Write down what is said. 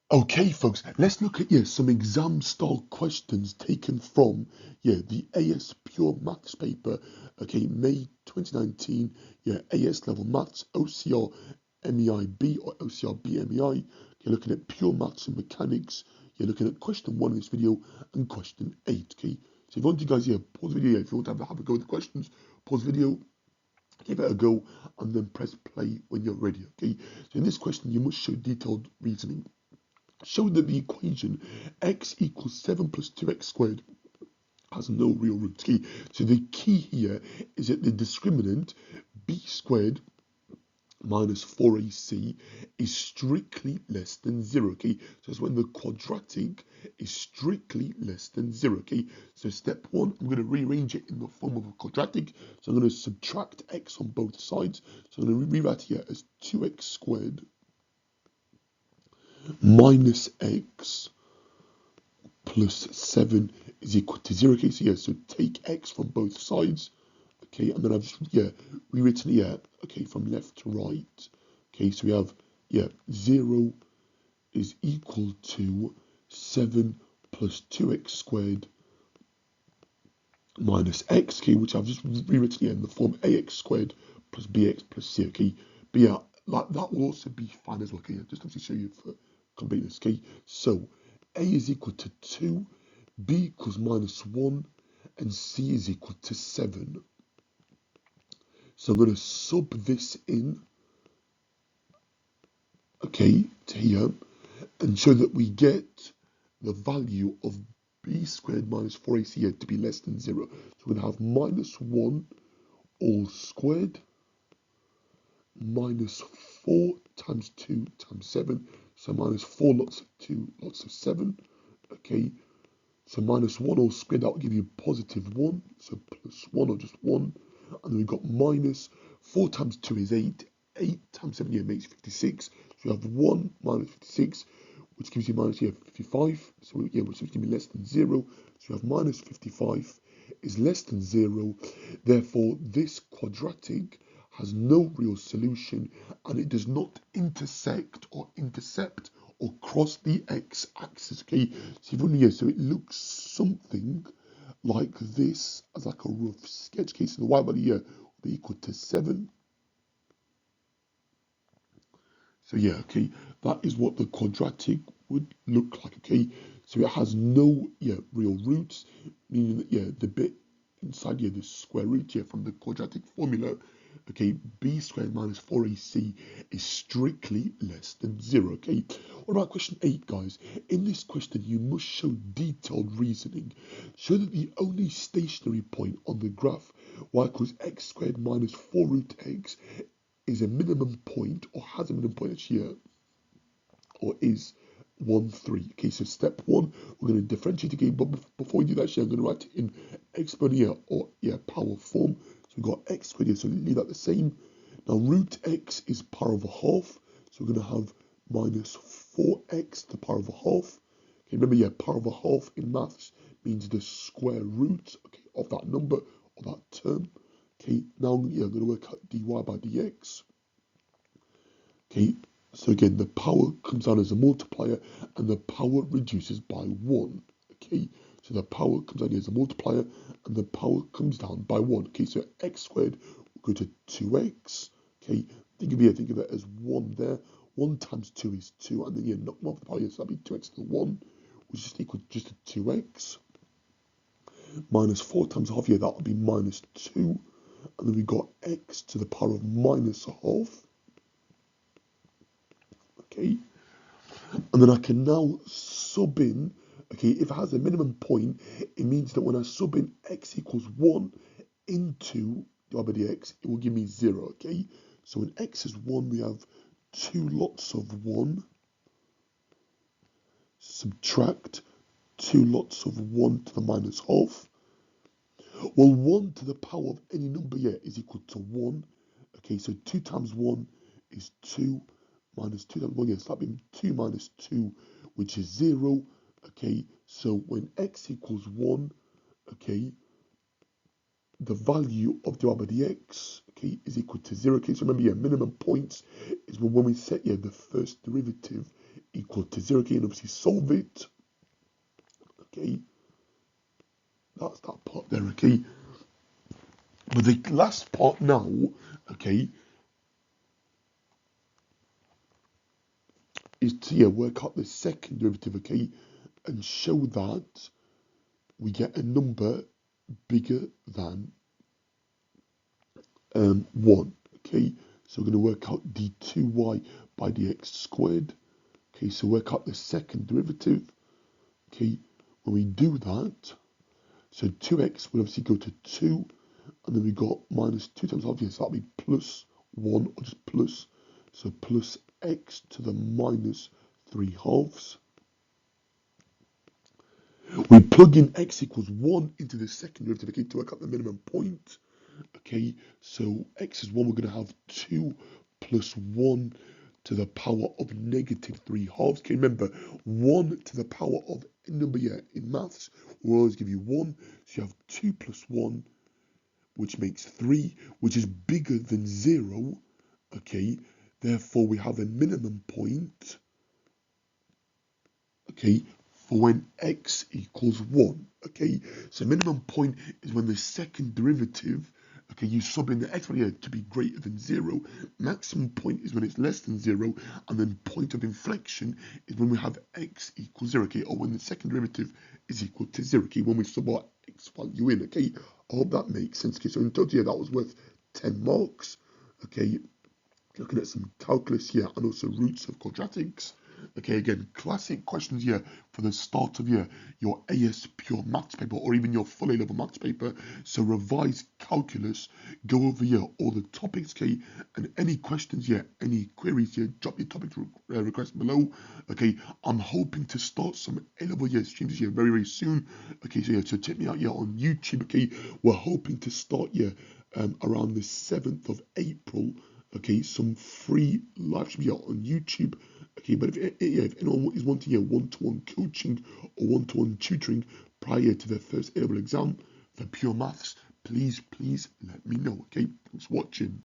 Okay, folks, let's look at some exam style questions taken from the AS Pure Maths paper. Okay, May 2019. AS level maths, OCR MEIB or OCR BMEI. You're looking at pure maths and mechanics. You're looking at question 1 in this video and question 8. Okay, so if you want to guys pause the video if you want to have a go at the questions, pause the video, give it a go, and then press play when you're ready. Okay, so in this question you must show detailed reasoning. Show that the equation x equals 7 plus 2x squared has no real roots. Okay, so the key here is that the discriminant b squared minus 4ac is strictly less than 0. Okay, so it's when the quadratic is strictly less than 0. Okay, so step 1, I'm going to rearrange it in the form of a quadratic. So I'm going to subtract x on both sides. So I'm going to rewrite here as 2x squared minus x plus 7 is equal to 0. Okay, so so take x from both sides. Okay, and then I've just rewritten here, okay, from left to right. Okay, so we have 0 is equal to 7 plus 2x squared minus x, okay, which I've just rewritten here in the form ax squared plus bx plus c. Okay, but like that will also be fine as well. Okay, just to show you for completeness. Okay, so a is equal to 2, b equals minus 1, and c is equal to 7. So I'm going to sub this in, okay, to here, and show that we get the value of b squared minus 4ac here to be less than 0. So we're going to have minus 1 all squared minus 4 times 2 times 7. So minus 4 lots of 2 lots of 7. Okay, so minus 1 all squared, that will give you positive 1. So plus 1 or just 1. And then we've got minus 4 times 2 is 8. 8 times 7 here makes 56. So you have 1 minus 56, which gives you minus 55. So which is going to be less than 0. So you have minus 55 is less than 0. Therefore, this quadratic has no real solution, and it does not intersect or intercept or cross the x-axis. Okay, so it looks something like this as like a rough sketch. Okay, so the y value here will be equal to 7. So okay, that is what the quadratic would look like. Okay, so it has no real roots, meaning that the bit inside the square root here from the quadratic formula, okay, b squared minus 4ac is strictly less than 0. Okay, what about question 8, guys? In this question, you must show detailed reasoning. Show that the only stationary point on the graph y equals x squared minus 4 root x is a minimum point, or has a minimum point each year, or is 1, 3. Okay, so step 1, we're going to differentiate again, but before we do that, actually, I'm going to write it in exponential or power form. So we've got x squared here, so leave that the same. Now root x is power of a half, so we're going to have minus 4x to the power of a half. Okay, remember, power of a half in maths means the square root, okay, of that number or that term. Okay, now I'm going to work out dy by dx. Okay, so again, the power comes down as a multiplier, and the power reduces by 1. Okay, so the power comes down here as a multiplier, and the power comes down by 1. Okay, so x squared will go to 2x. Okay, think of it as 1 there. 1 times 2 is 2, and then knock off the power here, so that'll be 2x to the 1, which is equal to just to 2x. Minus 4 times half here, that will be minus 2. And then we got x to the power of minus a half. Okay, and then I can now sub in, okay, if it has a minimum point, it means that when I sub in x equals 1 into dy by dx, it will give me 0, okay? So when x is 1, we have 2 lots of 1, subtract 2 lots of 1 to the minus half. Well, 1 to the power of any number here is equal to 1. Okay, so 2 times 1 is 2, minus 2 times 1, yes, that'd be 2 minus 2, which is 0. Okay, so when x equals 1, okay, the value of dy by dx, okay, is equal to 0. Okay, so remember, minimum points is when we set the first derivative equal to 0, okay, and obviously solve it, okay. That's that part there, okay. But the last part now, okay, is to work out the second derivative, okay, and show that we get a number bigger than 1, okay. So we're going to work out d2y by dx squared, okay. So work out the second derivative, okay. When we do that, so 2x will obviously go to 2, and then we got minus 2 times half, yes, so that'll be plus 1, or just plus, so plus x to the minus 3 halves. We plug in x equals 1 into the second derivative, okay, to work out the minimum point, okay. So x is 1, we're going to have 2 plus 1 to the power of negative 3 halves. Okay, remember, 1 to the power of a number here in maths will always give you 1, so you have 2 plus 1, which makes 3, which is bigger than 0, okay. Therefore, we have a minimum point, okay, for when x equals 1, okay. So minimum point is when the second derivative, okay, you sub in the x value to be greater than 0. Maximum point is when it's less than 0, and then point of inflection is when we have x equals 0, okay, or when the second derivative is equal to 0, okay, when we sub our x value in, okay. I hope that makes sense, okay. So in total, that was worth 10 marks, okay. Looking at some calculus here and also roots of quadratics. Okay, again, classic questions here for the start of your AS pure maths paper or even your full A-level maths paper. So revise calculus, go over here all the topics, okay, and any questions here, any queries here, drop your topic requests below. Okay, I'm hoping to start some A-level streams here very, very soon. Okay, so so check me out here on YouTube. Okay, we're hoping to start around the 7th of April. Okay, some free live streams here on YouTube. Okay, but if anyone is wanting one-to-one coaching or one-to-one tutoring prior to their first A-level exam for pure maths, please let me know. Okay, thanks for watching.